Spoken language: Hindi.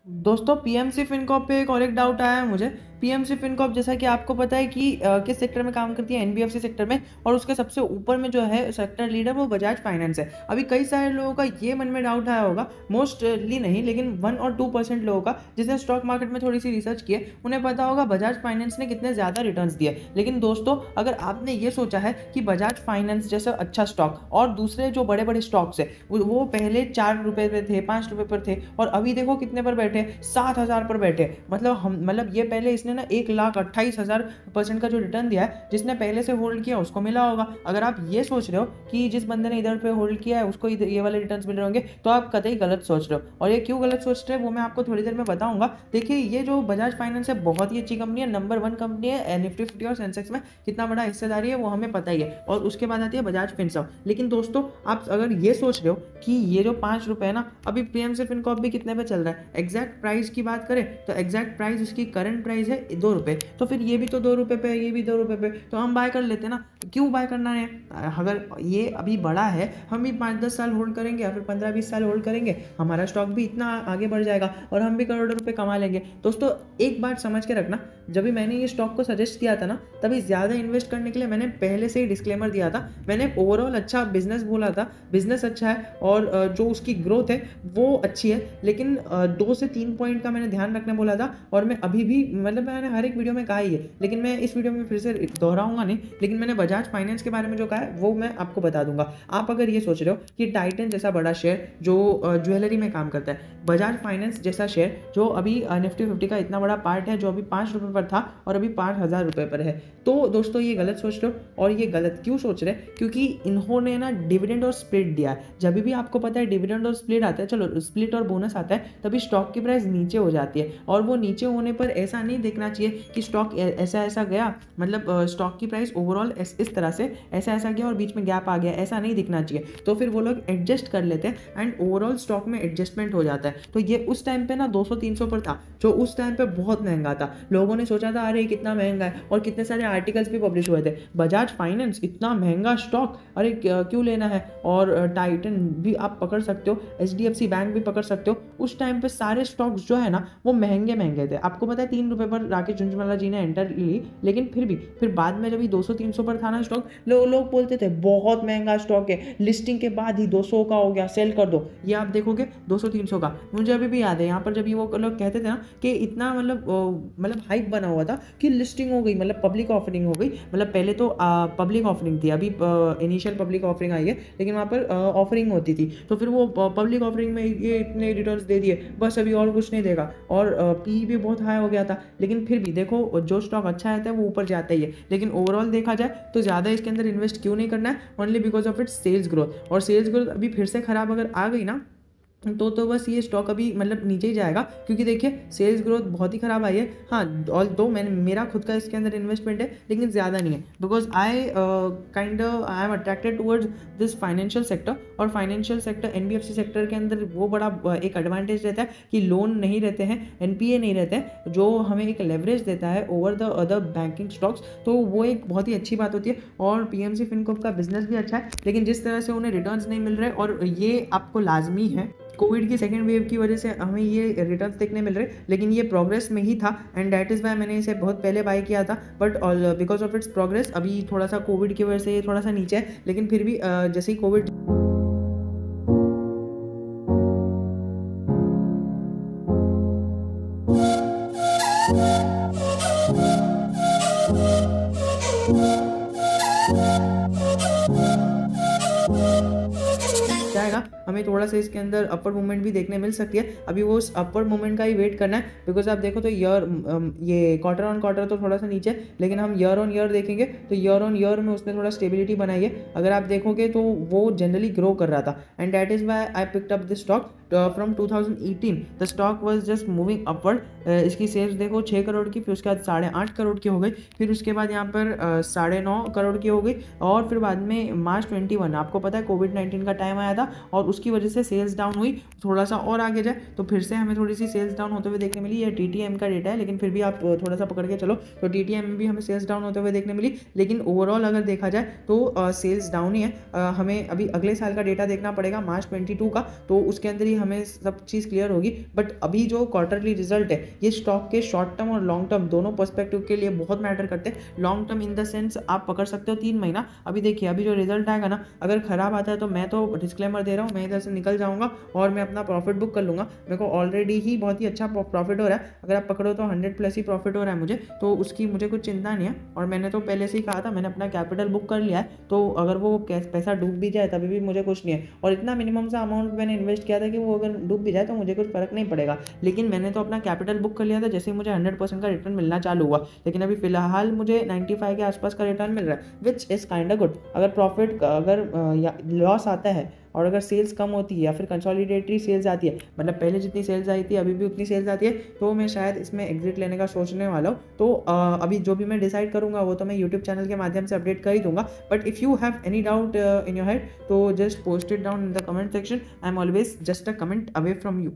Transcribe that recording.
दोस्तों पीएमसी फिनकॉर्प पे एक और एक डाउट आया है मुझे। पीएमसी फिनकॉर्प जैसा कि आपको पता है कि किस सेक्टर में काम करती है, एनबीएफसी सेक्टर में, और उसके सबसे ऊपर में जो है सेक्टर लीडर वो बजाज फाइनेंस है। अभी कई सारे लोगों का ये मन में डाउट आया होगा, मोस्टली नहीं लेकिन 1 और 2% लोगों का, जिसने स्टॉक मार्केट में थोड़ी सी रिसर्च की है, उन्हें पता होगा बजाज फाइनेंस ने कितने ज़्यादा रिटर्न्स दिए। लेकिन दोस्तों अगर आपने ये सोचा है कि बजाज फाइनेंस जैसा अच्छा स्टॉक और दूसरे जो बड़े बड़े स्टॉक्स है वो पहले 4 रुपए पे थे, 5 रुपए पर थे, और अभी देखो कितने पर बैठे, 7,000 पर बैठे। मतलब ये पहले इसने ना 1,28,000% का जो रिटर्न दिया है, जिसने पहले से होल्ड किया उसको मिला होगा। अगर आप ये सोच रहे हो कि जिस बंदे ने इधर पे होल्ड किया है उसको ये वाले रिटर्न मिल रहे होंगे, तो आप कतई गलत सोच रहे हो। और ये क्यों गलत सोच रहे हैं वो मैं आपको थोड़ी देर में बताऊंगा। देखिए ये जो बजाज फाइनेंस है बहुत ही अच्छी कंपनी है, नंबर 1 कंपनी है। निफ्टी 50 और सेंसेक्स में कितना बड़ा हिस्सेदारी है वो हमें पता ही है, और उसके बाद आती है बजाज फिनसर्व। लेकिन दोस्तों आप अगर ये सोच रहे हो कि ये जो 5 रुपए है ना, अभी पीएमसी फिनकॉर्प भी कितने पे चल रहा है, एग्जैक्ट प्राइस की बात करें तो एग्जैक्ट प्राइस इसकी करंट प्राइस है 2 रुपए, तो फिर ये भी तो 2 रुपए पे है, ये भी 2 रुपए पे, तो हम बाय कर लेते हैं ना। क्यों बाय करना है? अगर ये अभी बड़ा है, हम भी 5-10 साल होल्ड करेंगे या फिर 15-20 साल होल्ड करेंगे, हमारा स्टॉक भी इतना आगे बढ़ जाएगा और हम भी करोड़ों रुपए कमा लेंगे। दोस्तों एक बात समझ के रखना, जब भी मैंने ये स्टॉक को सजेस्ट किया था ना, तभी ज़्यादा इन्वेस्ट करने के लिए मैंने पहले से ही डिस्क्लेमर दिया था। मैंने ओवरऑल अच्छा बिजनेस बोला था, बिजनेस अच्छा है और जो उसकी ग्रोथ है वो अच्छी है, लेकिन 2 से 3 पॉइंट का मैंने ध्यान रखने बोला था। और मैं अभी भी मतलब मैंने हर एक वीडियो में कहा ही है, लेकिन मैं इस वीडियो में फिर से दोहराऊंगा नहीं। लेकिन मैंने बजाज फाइनेंस के बारे में जो कहा है वो मैं आपको बता दूंगा। आप अगर ये सोच रहे हो कि टाइटन जैसा बड़ा शेयर जो ज्वेलरी में काम करता है, बजाज फाइनेंस जैसा शेयर जो अभी निफ्टी 50 का इतना बड़ा पार्ट है, जो अभी 5 रुपए पर था और अभी 5,000 रुपए पर है, तो दोस्तों ये गलत सोच रहे हो। और ये गलत क्यों सोच रहे हैं? क्योंकि इन्होंने ना डिविडेंड और स्प्लिट दिया है। जब भी आपको पता है डिविडेंड और स्प्लिट आता है, चलो स्प्लिट और बोनस आता है, तभी स्टॉक की प्राइस नीचे हो जाती है। और वो नीचे होने पर ऐसा नहीं देखना चाहिए कि स्टॉक ऐसा ऐसा गया, मतलब स्टॉक की प्राइस ओवरऑल इस तरह से ऐसा ऐसा गया और बीच में गैप आ गया, ऐसा नहीं दिखना चाहिए। तो फिर वो लोग एडजस्ट कर लेते हैं एंड ओवरऑल स्टॉक में एडजस्टमेंट हो जाता है। तो ये उस टाइम पे ना 200-300 पर था, जो उस टाइम पे बहुत महंगा था। लोगों ने सोचा था अरे कितना महंगा है, और कितने सारे आर्टिकल्स भी पब्लिश हुए थे, बजाज फाइनेंस इतना महंगा स्टॉक, अरे क्यों लेना है। और टाइटन भी आप पकड़ सकते हो, एचडीएफसी बैंक भी पकड़ सकते हो। उस टाइम पे सारे स्टॉक्स जो है ना वो महंगे महंगे थे। आपको पता है 3 रुपए पर राकेश झुंझुनवाला जी ने एंटर ली, लेकिन फिर बाद में जब ये 200-300 पर था ना स्टॉक, लोग बोलते थे बहुत महंगा स्टॉक है, लिस्टिंग के बाद ही 200 का हो गया, सेल कर दो। ये आप देखोगे 200-300 का, मुझे अभी भी याद है यहाँ पर जब ये वो लोग कहते थे ना कि इतना मतलब हाइप बना हुआ था कि लिस्टिंग हो गई, मतलब पब्लिक ऑफरिंग हो गई। मतलब पहले तो पब्लिक ऑफरिंग थी, अभी इनिशियल पब्लिक ऑफरिंग आई है, लेकिन वहाँ पर ऑफरिंग होती थी। तो फिर वो पब्लिक ऑफरिंग में ये इतने रिटर्न्स दे दिए, बस अभी और कुछ नहीं देगा। और पी भी बहुत हाई हो गया था, लेकिन फिर भी देखो जो स्टॉक अच्छा रहता है वो ऊपर जाता ही है। लेकिन ओवरऑल देखा जाए तो ज़्यादा इसके अंदर इन्वेस्ट क्यों नहीं करना है, only because of its sales growth. और सेल्स ग्रोथ अभी फिर से खराब अगर आ गई ना, तो बस ये स्टॉक अभी मतलब नीचे ही जाएगा, क्योंकि देखिए सेल्स ग्रोथ बहुत ही खराब आई है। हाँ ऑल दो मैंने मेरा खुद का इसके अंदर इन्वेस्टमेंट है, लेकिन ज़्यादा नहीं है, because I I am attracted towards this financial sector. और फाइनेंशियल सेक्टर एनबीएफसी सेक्टर के अंदर वो बड़ा एक एडवांटेज रहता है कि लोन नहीं रहते हैं, एनपीए नहीं रहते हैं, जो हमें एक लेवरेज देता है over the other banking stocks. तो वो एक बहुत ही अच्छी बात होती है। और पीएमसी फिनकॉर्प का बिजनेस भी अच्छा है, लेकिन जिस तरह से उन्हें रिटर्न्स नहीं मिल रहे, और ये आपको लाजमी है, कोविड की सेकेंड वेव की वजह से हमें ये रिटर्न्स देखने मिल रहे, लेकिन ये प्रोग्रेस में ही था एंड दैट इज़ वाई मैंने इसे बहुत पहले बाय किया था। But because of it's progress अभी थोड़ा सा कोविड की वजह से ये थोड़ा सा नीचे है, लेकिन फिर भी जैसे ही कोविड जाएगा, हमें थोड़ा सा इसके अंदर अपर मूवमेंट भी देखने मिल सकती है। अभी वो उस अपर मूवमेंट का ही वेट करना है, बिकॉज आप देखो तो ये क्वार्टर ऑन क्वार्टर तो थोड़ा सा नीचे है, लेकिन हम ईयर ऑन ईयर देखेंगे तो ईयर ऑन ईयर में उसने थोड़ा स्टेबिलिटी बनाई है। अगर आप देखोगे तो वो जनरली ग्रो कर रहा था, and that is why I picked up this stock from 2018। The stock was just moving upward. इसकी सेल्स देखो 6 करोड़ की, फिर उसके बाद 8.5 करोड़ की हो गई, फिर उसके बाद यहाँ पर 9.5 करोड़ की हो गई, और फिर बाद में मार्च 21 आपको पता है कोविड-19 का टाइम आया था, और उसकी वजह से सेल्स डाउन हुई। थोड़ा सा और आगे जाए तो फिर से हमें थोड़ी सी सेल्स डाउन होते हुए देखने मिली। ये टीटीएम का डेटा है, लेकिन फिर भी आप थोड़ा सा पकड़ के चलो तो टीटीएम में भी हमें सेल्स डाउन होते हुए देखने मिली। लेकिन ओवरऑल अगर देखा जाए तो सेल्स डाउन ही है। हमें अभी अगले साल का डेटा देखना पड़ेगा, मार्च 22 का, तो उसके अंदर ये ही हमें सब चीज़ क्लियर होगी। बट अभी जो क्वार्टरली रिजल्ट है ये स्टॉक के शॉर्ट टर्म और लॉन्ग टर्म दोनों पर्सपेक्टिव के लिए बहुत मैटर करते हैं। Long term in the sense आप पकड़ सकते हो 3 महीना। अभी देखिए अभी जो रिजल्ट आएगा ना, अगर खराब आता है तो मैं तो डिस्क्लेमर दे रहा हूँ, मैं इधर से निकल जाऊँगा और मैं अपना प्रॉफिट बुक कर लूँगा। मेरे को ऑलरेडी ही बहुत ही अच्छा प्रॉफिट हो रहा है। अगर आप पकड़ो तो 100+ ही प्रॉफिट हो रहा है मुझे, तो उसकी मुझे कुछ चिंता नहीं है। और मैंने तो पहले से ही कहा था, मैंने अपना कैपिटल बुक कर लिया है, तो अगर वो पैसा डूब भी जाए तभी भी मुझे कुछ नहीं है। और इतना मिनिमम सा अमाउंट मैंने इन्वेस्ट किया था कि वो अगर डूब भी जाए तो मुझे कुछ फ़र्क नहीं पड़ेगा। लेकिन मैंने तो अपना कैपिटल बुक कर लिया था जैसे मुझे 100% का रिटर्न मिलना चालू हुआ। लेकिन अभी फ़िलहाल मुझे 95 के आसपास का रिटर्न मिल रहा है, विच इज़ काइंड गुड। अगर प्रॉफिट अगर या लॉस आता है और अगर सेल्स कम होती है या फिर कंसोलिडेटरी सेल्स आती है, मतलब पहले जितनी सेल्स आई थी अभी भी उतनी सेल्स आती है, तो मैं शायद इसमें एग्जिट लेने का सोचने वाला हूँ। तो अभी जो भी मैं डिसाइड करूँगा वो तो मैं यूट्यूब चैनल के माध्यम से अपडेट कर ही दूंगा। But if you have any doubt in your head तो just post it down in the comment section. I am always just a comment away from you.